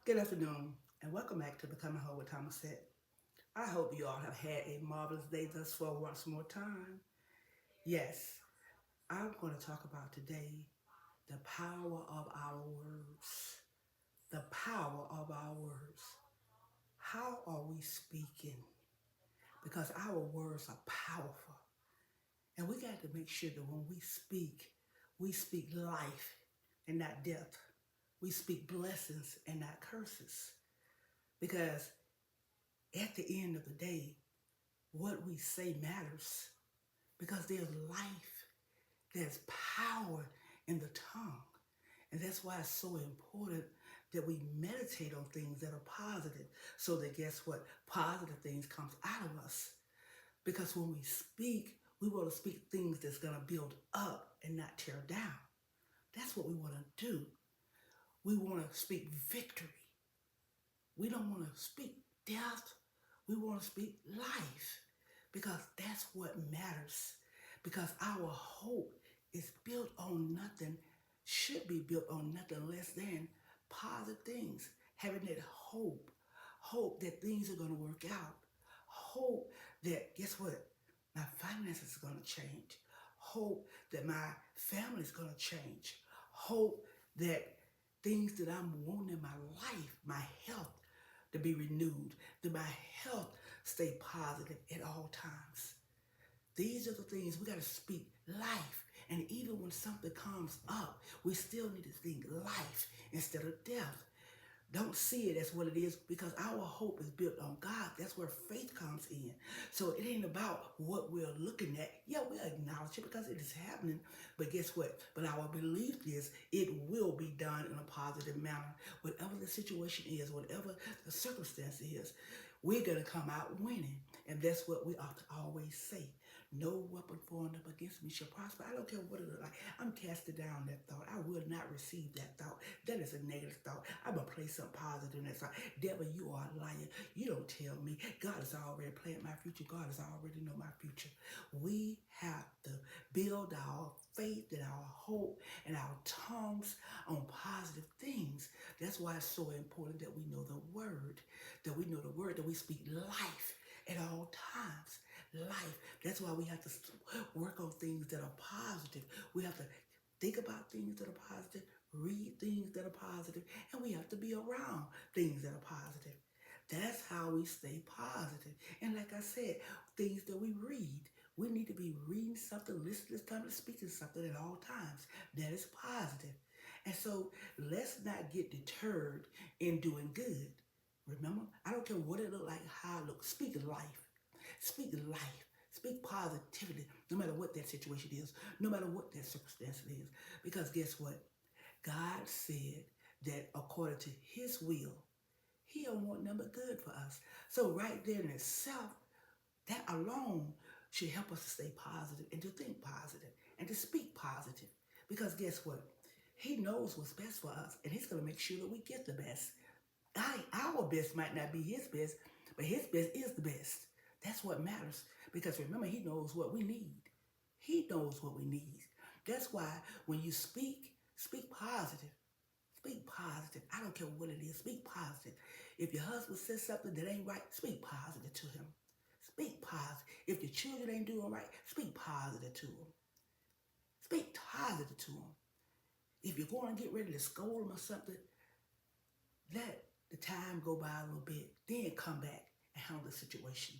Good afternoon, and welcome back to Becoming Whole with Thomas Said. I hope you all have had a marvelous day thus far once more time. Yes, I'm going to talk about today the power of our words. The power of our words. How are we speaking? Because our words are powerful. And we got to make sure that when we speak life and not death. We speak blessings and not curses. Because at the end of the day, what we say matters because there's life, there's power in the tongue. And that's why it's so important that we meditate on things that are positive so that guess what? Positive things comes out of us. Because when we speak, we want to speak things that's going to build up and not tear down. That's what we want to do. We want to speak victory. We don't want to speak death. We want to speak life because that's what matters. Because our hope is built on nothing, should be built on nothing less than positive things. Having that hope, hope that things are going to work out, hope that, guess what? My finances are going to change, hope that my family is going to change, hope that things that I'm wanting in my life, my health, to be renewed, that my health stay positive at all times. These are the things we got to speak life. And even when something comes up, we still need to think life instead of death. Don't see it as what it is because our hope is built on God. That's where faith comes in. So it ain't about what we're looking at. Yeah, we acknowledge it because it is happening. But guess what? But our belief is it will be done in a positive manner. Whatever the situation is, whatever the circumstance is, we're going to come out winning. And that's what we ought to always say. No weapon formed up against me shall prosper. I don't care what it looks like. I'm casting down that thought. I will not receive that thought. That is a negative thought. I'm going to place something positive in that thought. Devil, you are a liar. You don't tell me. God has already planned my future. God has already know my future. We have to build our faith and our hope and our tongues on positive things. That's why it's so important that we know the word, that we know the word, that we speak life at all times. Life. That's why we have to work on things that are positive. We have to think about things that are positive, read things that are positive, and we have to be around things that are positive. That's how we stay positive. And like I said, things that we read, we need to be reading something, listening to something, speaking something at all times that is positive. And so let's not get deterred in doing good. Remember, I don't care what it looks like, how it looks. Speak life. Speak life. Speak positivity, no matter what that situation is, no matter what that circumstance is. Because guess what? God said that according to his will, he don't want nothing but good for us. So right there in itself, that alone should help us to stay positive and to think positive and to speak positive. Because guess what? He knows what's best for us, and he's going to make sure that we get the best. Our best might not be his best, but his best is the best. That's what matters. Because remember, he knows what we need. He knows what we need. That's why when you speak, speak positive. Speak positive. I don't care what it is. Speak positive. If your husband says something that ain't right, speak positive to him. Speak positive. If your children ain't doing right, speak positive to them. Speak positive to them. If you're going to get ready to scold them or something, let the time go by a little bit, then come back and handle the situation.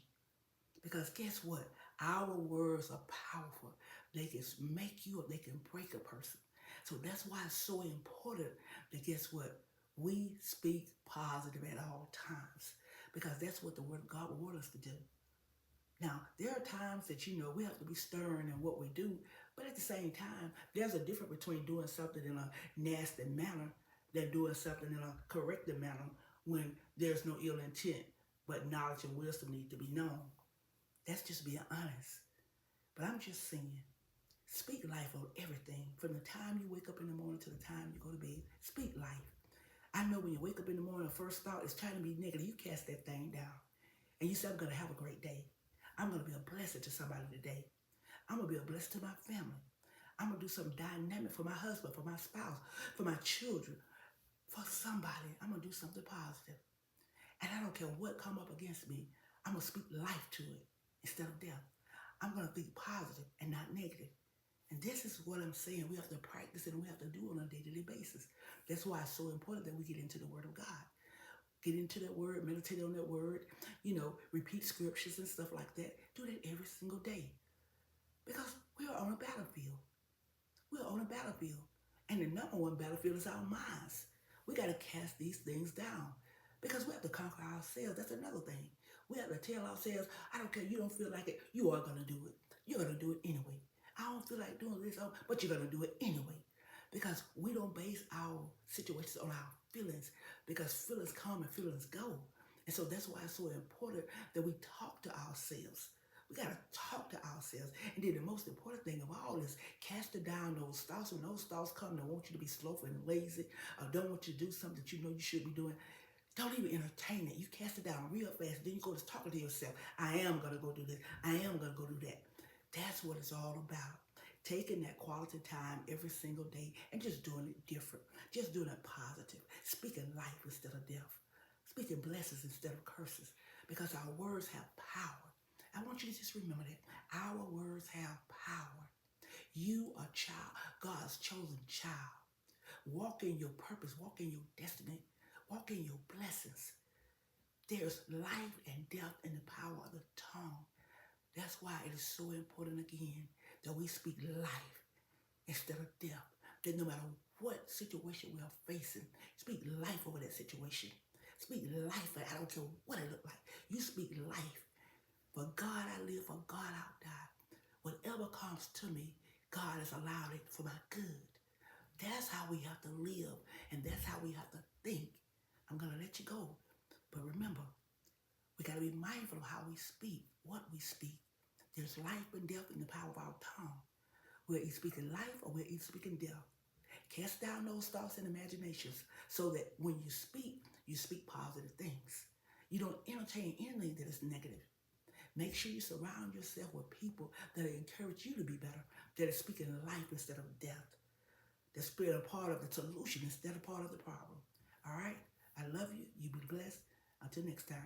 Because guess what? Our words are powerful. They can make you or they can break a person. So that's why it's so important that guess what? We speak positive at all times. Because that's what the word of God will want us to do. Now, there are times that, we have to be stern in what we do. But at the same time, there's a difference between doing something in a nasty manner than doing something in a corrective manner when there's no ill intent, but knowledge and wisdom need to be known. That's just being honest. But I'm just saying, speak life on everything. From the time you wake up in the morning to the time you go to bed, speak life. I know when you wake up in the morning, the first thought is trying to be negative. You cast that thing down. And you say, I'm going to have a great day. I'm going to be a blessing to somebody today. I'm going to be a blessing to my family. I'm going to do something dynamic for my husband, for my spouse, for my children. for somebody, I'm going to do something positive. And I don't care what come up against me. I'm going to speak life to it instead of death. I'm going to think positive and not negative. And this is what I'm saying. We have to practice it and we have to do it on a daily basis. That's why it's so important that we get into the Word of God. Get into that Word, meditate on that Word, repeat scriptures and stuff like that. Do that every single day. Because we are on a battlefield. We're on a battlefield. And the number one battlefield is our minds. We got to cast these things down because we have to conquer ourselves. That's another thing. We have to tell ourselves, I don't care, you don't feel like it, you are going to do it. You're going to do it anyway. I don't feel like doing this, but you're going to do it anyway. Because we don't base our situations on our feelings, because feelings come and feelings go. And so that's why it's so important that we talk to ourselves. We got to talk to ourselves. And then the most important thing of all is casting down those thoughts. When those thoughts come, they want you to be slothful and lazy, or don't want you to do something that you know you should be doing. Don't even entertain it. You cast it down real fast. Then you go to talking to yourself. I am going to go do this. I am going to go do that. That's what it's all about. Taking that quality time every single day and just doing it different. Just doing it positive. Speaking life instead of death. Speaking blessings instead of curses. Because our words have power. I want you to just remember that. Our words have power. You are child, God's chosen child. Walk in your purpose. Walk in your destiny. Walk in your blessings. There's life and death in the power of the tongue. That's why it is so important again that we speak life instead of death. That no matter what situation we are facing, speak life over that situation. Speak life. I don't care what it looks like. You speak life. For God I live, for God I'll die. Whatever comes to me, God has allowed it for my good. That's how we have to live, and that's how we have to think. I'm going to let you go. But remember, we got to be mindful of how we speak, what we speak. There's life and death in the power of our tongue. We're either speaking life or we're either speaking death. Cast down those thoughts and imaginations so that when you speak positive things. You don't entertain anything that is negative. Make sure you surround yourself with people that encourage you to be better, that are speaking life instead of death, that's being a part of the solution instead of part of the problem. All right? I love you. You be blessed. Until next time.